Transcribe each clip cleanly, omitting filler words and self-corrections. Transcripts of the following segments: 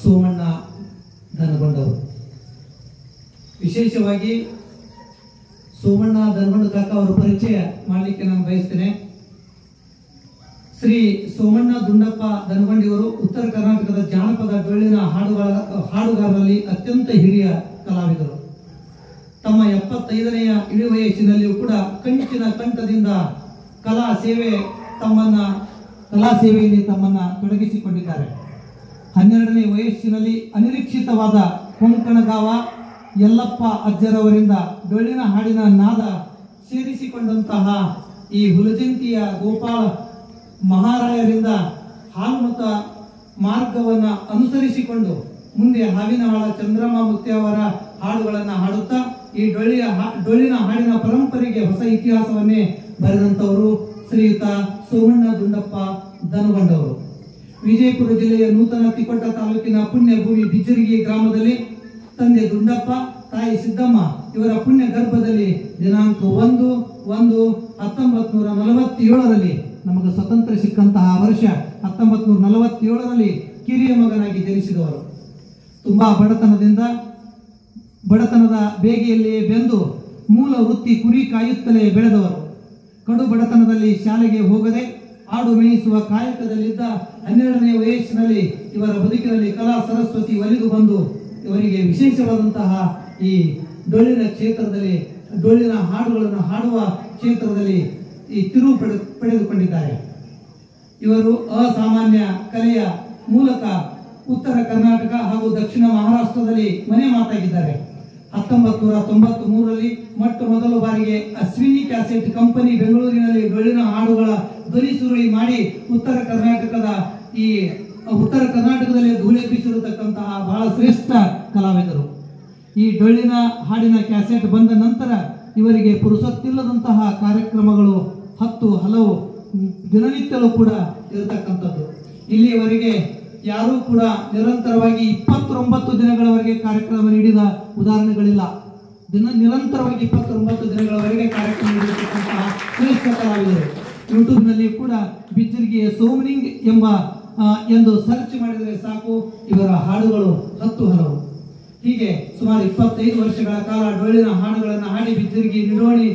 ಸೋಮಣ್ಣ ದನಗೊಂಡವರು. ವಿಶೇಷವಾಗಿ ಸೋಮಣ್ಣ ದನಗೊಂಡ ಕಾಕ ಅವರ ಪರಿಚಯ ಮಾಡಲಿಕ್ಕೆ ನಾನು ಬಯಸ್ತೇನೆ. ಶ್ರೀ ಸೋಮಣ್ಣ ದುಂಡಪ್ಪ ದನಗೊಂಡಿಯವರು ಉತ್ತರ ಕರ್ನಾಟಕದ ಜಾನಪದ ಡೊಳ್ಳಿನ ಹಾಡುಗಾರರಲ್ಲಿ ಅತ್ಯಂತ ಹಿರಿಯ ಕಲಾವಿದರು. ತಮ್ಮ 75ನೆಯ ಇಳಿ ವಯಸ್ಸಿನಲ್ಲಿಯೂ ಕೂಡ ಕಂಚಿನ ಕಂಠದಿಂದ ಕಲಾ ಸೇವೆಯಲ್ಲಿ ತಮ್ಮನ್ನ ತೊಡಗಿಸಿಕೊಂಡಿದ್ದಾರೆ. 12ನೇ ವಯಸ್ಸಿನಲ್ಲಿ ಅನಿರೀಕ್ಷಿತವಾದ ಕೊಂಕಣಗಾವ ಯಲ್ಲಪ್ಪ ಅಜ್ಜರವರಿಂದ ಡೊಳ್ಳಿನ ಹಾಡಿನ ನಾದ ಸೇರಿಸಿಕೊಂಡಂತಹ ಈ ಹುಲಜಂತಿಯ ಗೋಪಾಲ ಮಹಾರಾಯರಿಂದ ಹಾಲುಮತ ಮಾರ್ಗವನ್ನು ಅನುಸರಿಸಿಕೊಂಡು ಮುಂದೆ ಹಾವಿನಹಾಳ ಚಂದ್ರಮ್ಮ ಮುತ್ಯ ಅವರ ಹಾಡುಗಳನ್ನು ಹಾಡುತ್ತಾ ಈ ಡೊಳ್ಳಿನ ಹಾಡಿನ ಪರಂಪರೆಗೆ ಹೊಸ ಇತಿಹಾಸವನ್ನೇ ಬರೆದಂತವರು ಶ್ರೀಯುತ ಸೋಮಣ್ಣ ದುಂಡಪ್ಪ ದನಗೊಂಡವರು. ವಿಜಯಪುರ ಜಿಲ್ಲೆಯ ನೂತನ ತಿಕೋಟ ತಾಲೂಕಿನ ಪುಣ್ಯ ಭೂಮಿ ಬಿಜ್ಜರಿಗಿ ಗ್ರಾಮದಲ್ಲಿ ತಂದೆ ದುಂಡಪ್ಪ, ತಾಯಿ ಸಿದ್ದಮ್ಮ ಇವರ ಪುಣ್ಯ ಗರ್ಭದಲ್ಲಿ ದಿನಾಂಕ 1/1/1947ರಲ್ಲಿ ನಮಗೆ ಸ್ವತಂತ್ರ ಸಿಕ್ಕಂತಹ ವರ್ಷ 1947ರಲ್ಲಿ ಕಿರಿಯ ಮಗನಾಗಿ ಜನಿಸಿದವರು. ತುಂಬಾ ಬಡತನದ ಬೇಗೆಯಲ್ಲಿಯೇ ಬೆಂದು ಮೂಲ ವೃತ್ತಿ ಕುರಿ ಕಾಯುತ್ತಲೇ ಬೆಳೆದವರು. ಕಡು ಬಡತನದಲ್ಲಿ ಶಾಲೆಗೆ ಹೋಗದೆ ಆಡು ಮೇಯಿಸುವ ಕಾಯಕದಲ್ಲಿದ್ದ 12ನೇ ವಯಸ್ಸಿನಲ್ಲಿ ಇವರ ಬದುಕಿನಲ್ಲಿ ಕಲಾ ಸರಸ್ವತಿ ಒಲಿದು ಬಂದು ಇವರಿಗೆ ವಿಶೇಷವಾದಂತಹ ಈ ಡೊಳ್ಳಿನ ಹಾಡುಗಳನ್ನು ಹಾಡುವ ಕ್ಷೇತ್ರದಲ್ಲಿ ಈ ತಿರುವು ಪಡೆದುಕೊಂಡಿದ್ದಾರೆ. ಇವರು ಅಸಾಮಾನ್ಯ ಕಲೆಯ ಮೂಲಕ ಉತ್ತರ ಕರ್ನಾಟಕ ಹಾಗೂ ದಕ್ಷಿಣ ಮಹಾರಾಷ್ಟ್ರದಲ್ಲಿ ಮನೆ ಮಾತಾಗಿದ್ದಾರೆ. 1993ರಲ್ಲಿ ಮೊಟ್ಟ ಮೊದಲ ಬಾರಿಗೆ ಅಶ್ವಿನಿ ಕ್ಯಾಸೆಟ್ ಕಂಪನಿ ಬೆಂಗಳೂರಿನಲ್ಲಿ ಡೊಳ್ಳಿನ ಹಾಡುಗಳ ಧ್ವನಿ ಸುರುಳಿ ಮಾಡಿ ಉತ್ತರ ಕರ್ನಾಟಕದಲ್ಲಿ ಧೂಳೆಬ್ಬಿಸಿರತಕ್ಕಂತಹ ಬಹಳ ಶ್ರೇಷ್ಠ ಕಲಾವಿದರು. ಈ ಡೊಳ್ಳಿನ ಹಾಡಿನ ಕ್ಯಾಸೆಟ್ ಬಂದ ನಂತರ ಇವರಿಗೆ ಪುರುಸೊತ್ತಿಲ್ಲದಂತಹ ಕಾರ್ಯಕ್ರಮಗಳು ಹಲವು ದಿನನಿತ್ಯಲೂ ಕೂಡ ಇರತಕ್ಕಂಥದ್ದು. ಇಲ್ಲಿಯವರೆಗೆ ಯಾರೂ ಕೂಡ ನಿರಂತರವಾಗಿ 29 ದಿನಗಳವರೆಗೆ ಕಾರ್ಯಕ್ರಮ ನೀಡಿದ ಉದಾಹರಣೆಗಳಿಲ್ಲ. ನಿರಂತರವಾಗಿ 29 ದಿನಗಳವರೆಗೆ ಕಾರ್ಯಕ್ರಮ ನೀಡಿರತಕ್ಕಂತಹ ಶ್ರೇಷ್ಠ ಕಲಾವಿದರು. ಯೂಟ್ಯೂಬ್ನಲ್ಲಿ ಕೂಡ ಬಿಜ್ಜರಿಗೆಯ ಸೋಮನಿಂಗ್ ಎಂದು ಸರ್ಚ್ ಮಾಡಿದರೆ ಸಾಕು, ಇವರ ಹಾಡುಗಳು ಹಲವು. ಹೀಗೆ ಸುಮಾರು 25 ವರ್ಷಗಳ ಕಾಲ ಡೊಳ್ಳಿನ ಹಾಡುಗಳನ್ನು ಹಾಡಿ ಬಿಜ್ಜರಿಗಿ, ನಿಡೋಣಿ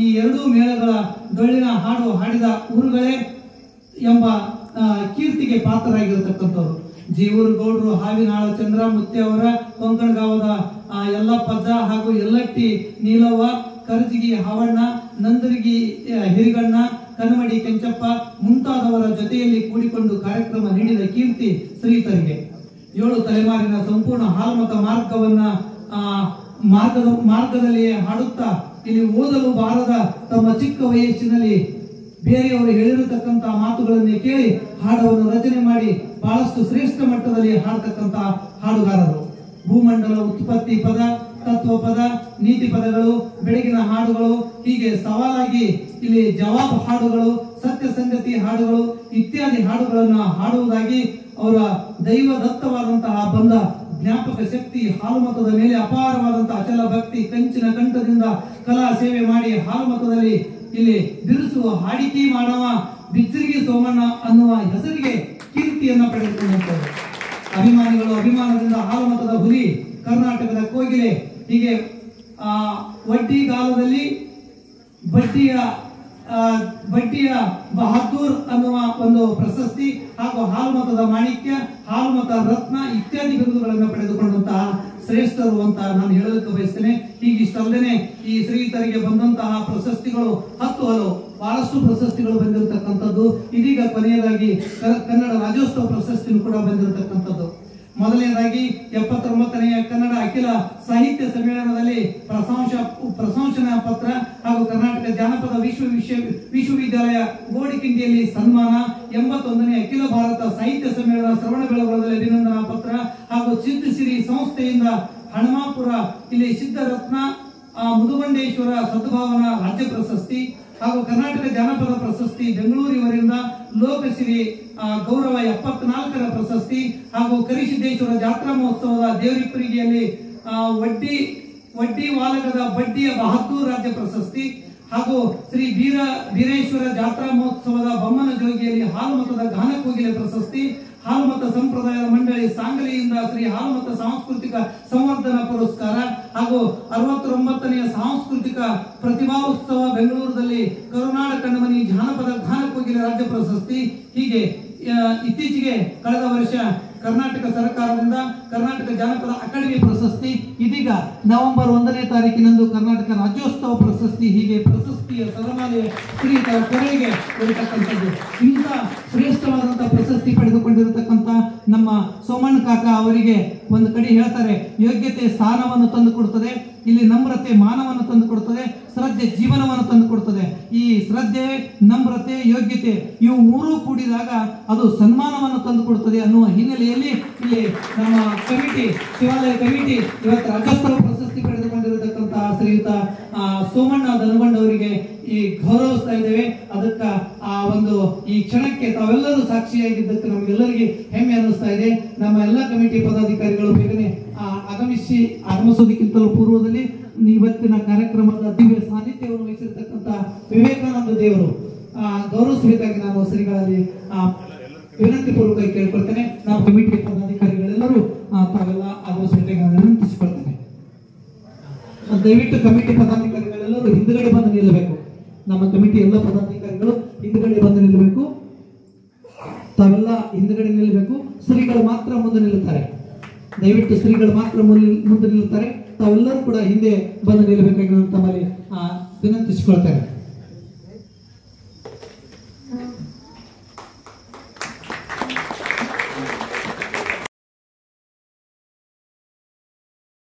ಈ ಎರಡೂ ಮೇಳಗಳ ಡೊಳ್ಳಿನ ಹಾಡು ಹಾಡಿದ ಊರುಗಳೇ ಎಂಬ ಕೀರ್ತಿಗೆ ಪಾತ್ರರಾಗಿರತಕ್ಕಂಥವ್ರು. ಜೀವೂರು ಗೌಡರು, ಹಾವಿನಹಾಳ ಚಂದ್ರ ಮುತ್ಯ ಅವರ, ಕೊಂಕಣಗಾವದ ಯಲ್ಲಪ್ಪಜ್ಜ ಹಾಗೂ ಯಲ್ಲಟ್ಟಿ ನೀಲವ್ವ, ಕರ್ಜಿಗಿ ಹಾವಣ್ಣ, ನಂದರಗಿ ಹಿರಿಗಣ್ಣ, ಕನಮಡಿ ಕೆಂಚಪ್ಪ ಮುಂತಾದವರ ಜೊತೆಯಲ್ಲಿ ಕೂಡಿಕೊಂಡು ಕಾರ್ಯಕ್ರಮ ನೀಡಿದ ಕೀರ್ತಿ ಶ್ರೀತರಿಗೆ. 7 ತಲೆಮಾರಿನ ಸಂಪೂರ್ಣ ಹಾಲುಮತ ಮಾರ್ಗದಲ್ಲಿಯೇ ಹಾಡುತ್ತಾ ಇಲ್ಲಿ ಓದಲು ಬಾರದ ತಮ್ಮ ಚಿಕ್ಕ ವಯಸ್ಸಿನಲ್ಲಿ ಬೇರೆಯವರು ಹೇಳಿರತಕ್ಕಂತಹ ಮಾತುಗಳನ್ನೇ ಕೇಳಿ ಹಾಡವನ್ನು ರಚನೆ ಮಾಡಿ ಬಹಳಷ್ಟು ಶ್ರೇಷ್ಠ ಮಟ್ಟದಲ್ಲಿ ಹಾಡತಕ್ಕಂತಹ ಹಾಡುಗಾರರು. ಭೂಮಂಡಲ ಉತ್ಪತ್ತಿ ಪದ, ತತ್ವ ಪದ, ನೀತಿ ಪದಗಳು, ಬೆಳಗಿನ ಹಾಡುಗಳು, ಹೀಗೆ ಸವಾಲಾಗಿ ಇಲ್ಲಿ ಜವಾಬ್ ಹಾಡುಗಳು, ಸತ್ಯ ಸಂಗತಿ ಹಾಡುಗಳು ಇತ್ಯಾದಿ ಹಾಡುಗಳನ್ನು ಹಾಡುವುದಾಗಿ ಅವರ ದೈವದತ್ತವಾದಂತಹ ಬಂದ ಜ್ಞಾಪಕ ಶಕ್ತಿ, ಹಾಲುಮತದ ಮೇಲೆ ಅಪಾರವಾದಂತಹ ಅಚಲ ಭಕ್ತಿ, ಕಂಚಿನ ಕಂಠದಿಂದ ಕಲಾ ಸೇವೆ ಮಾಡಿ ಹಾಲುಮತದಲ್ಲಿ ಇಲ್ಲಿ ಬಿರುಸುವ ಹಾಡಿಕೆ ಮಾಡುವ ಬಿಜ್ಜರಿಗಿ ಸೋಮಣ್ಣ ಅನ್ನುವ ಹೆಸರಿಗೆ ಕೀರ್ತಿಯನ್ನ ಪಡೆದುಕೊಂಡಂತವರು. ಅಭಿಮಾನದಿಂದ ಹಾಲುಮತದ ಹುಲಿ, ಕರ್ನಾಟಕದ ಕೋಗಿಲೆ, ಹೀಗೆ ವಡ್ಡಿಗಾಲದಲ್ಲಿ ಬಡ್ಡಿಯ ಬಹದ್ದೂರ್ ಅನ್ನುವ ಒಂದು ಪ್ರಶಸ್ತಿ ಹಾಗೂ ಹಾಲುಮತದ ಮಾಣಿಕ್ಯ, ಹಾಲುಮತ ರತ್ನ ಇತ್ಯಾದಿ ಬಿರುದುಗಳನ್ನು ಪಡೆದುಕೊಂಡಂತಹ ಶ್ರೇಷ್ಠರು ಅಂತ ನಾನು ಹೇಳಲಿಕ್ಕೆ ಬಯಸ್ತೇನೆ. ಹೀಗಿಷ್ಟಲ್ಲದೆ ಈ ಶ್ರೀತರಿಗೆ ಬಂದಂತಹ ಪ್ರಶಸ್ತಿಗಳು ಹಲವು ಬಹಳಷ್ಟು ಪ್ರಶಸ್ತಿಗಳು ಬಂದಿರತಕ್ಕಂಥದ್ದು. ಇದೀಗ ಕೊನೆಯದಾಗಿ ಕನ್ನಡ ರಾಜ್ಯೋತ್ಸವ ಪ್ರಶಸ್ತಿನೂ ಕೂಡ ಬಂದಿರತಕ್ಕಂಥದ್ದು. ಮೊದಲನೇದಾಗಿ 79ನೆಯ ಕನ್ನಡ ಅಖಿಲ ಸಾಹಿತ್ಯ ಸಮ್ಮೇಳನದಲ್ಲಿ ಪ್ರಶಂಸನಾ ಪತ್ರ ಹಾಗೂ ಕರ್ನಾಟಕ ಜಾನಪದ ವಿಶ್ವವಿದ್ಯಾಲಯ ಗೋಡಿಕಿಂಡಿಯಲ್ಲಿ ಸನ್ಮಾನ, 81ನೇ ಅಖಿಲ ಭಾರತ ಸಾಹಿತ್ಯ ಸಮ್ಮೇಳನ ಶ್ರವಣಬೆಳಗೊಳದಲ್ಲಿ ಅಭಿನಂದನಾ ಪತ್ರ ಹಾಗೂ ಸಿದ್ಧಸಿರಿ ಸಂಸ್ಥೆಯಿಂದ ಹಣಮಾಪುರ ಇಲ್ಲಿ ಸಿದ್ಧರತ್ನ ಮುದುಗೊಂಡೇಶ್ವರ ಸದ್ಭಾವನಾ ರಾಜ್ಯ ಪ್ರಶಸ್ತಿ ಹಾಗೂ ಕರ್ನಾಟಕ ಜಾನಪದ ಪ್ರಶಸ್ತಿ ಬೆಂಗಳೂರಿವರಿಂದ ಲೋಕಶ್ರೀ ಗೌರವ 74ರ ಪ್ರಶಸ್ತಿ ಹಾಗೂ ಕರಿಸಿದ್ದೇಶ್ವರ ಜಾತ್ರಾ ಮಹೋತ್ಸವದ ದೇವರಿಪ್ಪರಿಗೆಯಲ್ಲಿ ವಡ್ಡಿ ವಾಲಗದ ಬಡ್ಡಿಯ ಬಹದ್ದೂರ್ ರಾಜ್ಯ ಪ್ರಶಸ್ತಿ ಹಾಗೂ ಶ್ರೀ ಬೀರೇಶ್ವರ ಜಾತ್ರಾ ಮಹೋತ್ಸವದ ಬೊಮ್ಮನ ಜೋಗಿಯಲ್ಲಿ ಹಾಲುಮತದ ಗಾನಕೋಗಿಲೆ ಪ್ರಶಸ್ತಿ ಹಾಲುಮತ ಸಂಪ್ರದಾಯದ ಮಂಡಳಿ ಸಾಂಗಲಿಯಿಂದ ಶ್ರೀ ಹಾಲುಮತ ಸಾಂಸ್ಕೃತಿಕ ಸಂವರ್ಧನಾ ಪುರಸ್ಕಾರ ಹಾಗೂ 69ನೇ ಸಾಂಸ್ಕೃತಿಕ ಪ್ರತಿಭಾೋತ್ಸವ ಬೆಂಗಳೂರಿನಲ್ಲಿ ಕರುನಾಡ ಕಣ್ಣಮನಿ ಜಾನಪದ ಗಾನಕೋಗಿಲೆ ರಾಜ್ಯ ಪ್ರಶಸ್ತಿ. ಹೀಗೆ ಇತ್ತೀಚೆಗೆ ಕಳೆದ ವರ್ಷ ಕರ್ನಾಟಕ ಸರ್ಕಾರದಿಂದ ಕರ್ನಾಟಕ ಜಾನಪದ ಅಕಾಡೆಮಿ ಪ್ರಶಸ್ತಿ, ಇದೀಗ ನವೆಂಬರ್ 1ನೇ ತಾರೀಕಿನಂದು ಕರ್ನಾಟಕ ರಾಜ್ಯೋತ್ಸವ ಪ್ರಶಸ್ತಿ. ಹೀಗೆ ಪ್ರಶಸ್ತಿಯ ಸರಮಾಲೆಯ ಶ್ರೀಯುತ ಕೊನೆಗೆ ಇರತಕ್ಕಂಥದ್ದು. ಇಂಥ ಶ್ರೇಷ್ಠವಾದಂತಹ ಪ್ರಶಸ್ತಿ ಪಡೆದುಕೊಂಡಿರತಕ್ಕಂಥ ನಮ್ಮ ಸೋಮಣ್ಣ ಕಾಕ ಅವರಿಗೆ ಒಂದು ಕಡೆ ಹೇಳ್ತಾರೆ, ಯೋಗ್ಯತೆ ಸ್ಥಾನವನ್ನು ತಂದು ಕೊಡುತ್ತದೆ, ಇಲ್ಲಿ ನಮ್ರತೆ ಮಾನವನ್ನು ತಂದು ಕೊಡುತ್ತದೆ, ಶ್ರದ್ಧೆ ಜೀವನವನ್ನು ತಂದು ಕೊಡುತ್ತದೆ. ಈ ಶ್ರದ್ಧೆ, ನಮ್ರತೆ, ಯೋಗ್ಯತೆ ಇವು ಮೂರೂ ಕೂಡಿದಾಗ ಅದು ಸನ್ಮಾನವನ್ನು ತಂದು ಕೊಡುತ್ತದೆ ಅನ್ನುವ ಹಿನ್ನೆಲೆಯಲ್ಲಿ ಇಲ್ಲಿ ನಮ್ಮ ಕಮಿಟಿ, ಶಿವಾಲಯ ಕಮಿಟಿ ಇವತ್ತು ರಾಜ್ಯೋತ್ಸವ ಪ್ರಶಸ್ತಿ ಪಡೆದುಕೊಂಡಿರತಕ್ಕಂತಹ ಶ್ರೀಯುತ ಸೋಮಣ್ಣ ದನಗೊಂಡ ಅವರಿಗೆ ಈ ಗೌರವಿಸ್ತಾ ಇದ್ದೇವೆ. ಅದಕ್ಕ ಒಂದು ಈ ಕ್ಷಣಕ್ಕೆ ತಾವೆಲ್ಲರೂ ಸಾಕ್ಷಿಯಾಗಿದ್ದಕ್ಕೆ ನಮಗೆಲ್ಲರಿಗೆ ಹೆಮ್ಮೆ ಅನ್ನಿಸ್ತಾ ಇದೆ. ನಮ್ಮ ಎಲ್ಲ ಕಮಿಟಿ ಪದಾಧಿಕಾರಿಗಳು ಬೇಗನೆ ಆಗಮಿಸೋದಕ್ಕಿಂತಲೂ ಪೂರ್ವದಲ್ಲಿ ಇವತ್ತಿನ ಕಾರ್ಯಕ್ರಮದ ದಿವ್ಯ ಸಾನ್ನಿಧ್ಯವನ್ನು ವಹಿಸಿರ್ತಕ್ಕಂಥ ವಿವೇಕಾನಂದ ದೇವರು ಗೌರವಿಸಬೇಕಾಗಿ ನಾನು ಶ್ರೀಗಳಲ್ಲಿ ವಿನಂತಿ ಪೂರ್ವಕವಾಗಿ ಕೇಳ್ಕೊಳ್ತೇನೆ. ನಾವು ಕಮಿಟಿ ಪದಾಧಿಕಾರಿಗಳೆಲ್ಲರೂ ತಾವೆಲ್ಲ ಆಗಮಿಸಬೇಕಾಗಿ ನಾನು ವಿನಂತಿಸಿಕೊಳ್ತೇನೆ. ದಯವಿಟ್ಟು ಕಮಿಟಿ ಪದಾಧಿಕಾರಿಗಳೆಲ್ಲರೂ ಹಿಂದುಗಡೆ ಬಂದು ನಿಲ್ಲಬೇಕು. ನಮ್ಮ ಕಮಿಟಿ ಎಲ್ಲ ಪದಾಧಿಕಾರಿಗಳು ಹಿಂದುಗಡೆ ಬಂದು ನಿಲ್ಲಬೇಕು. ತಾವೆಲ್ಲ ಹಿಂದುಗಡೆ ನಿಲ್ಲಬೇಕು. ಶ್ರೀಗಳು ಮಾತ್ರ ಮುಂದೆ ನಿಲ್ಲುತ್ತಾರೆ. ದಯವಿಟ್ಟು ಶ್ರೀಗಳು ಮಾತ್ರ ಮುಂದೆ ನಿಲ್ಲುತ್ತಾರೆ. ತಾವೆಲ್ಲರೂ ಕೂಡ ಹಿಂದೆ ಬಂದು ನಿಲ್ಲಬೇಕಾಗಿ ನಾನು ತಮ್ಮಲ್ಲಿ ವಿನಂತಿಸಿಕೊಳ್ತೇನೆ.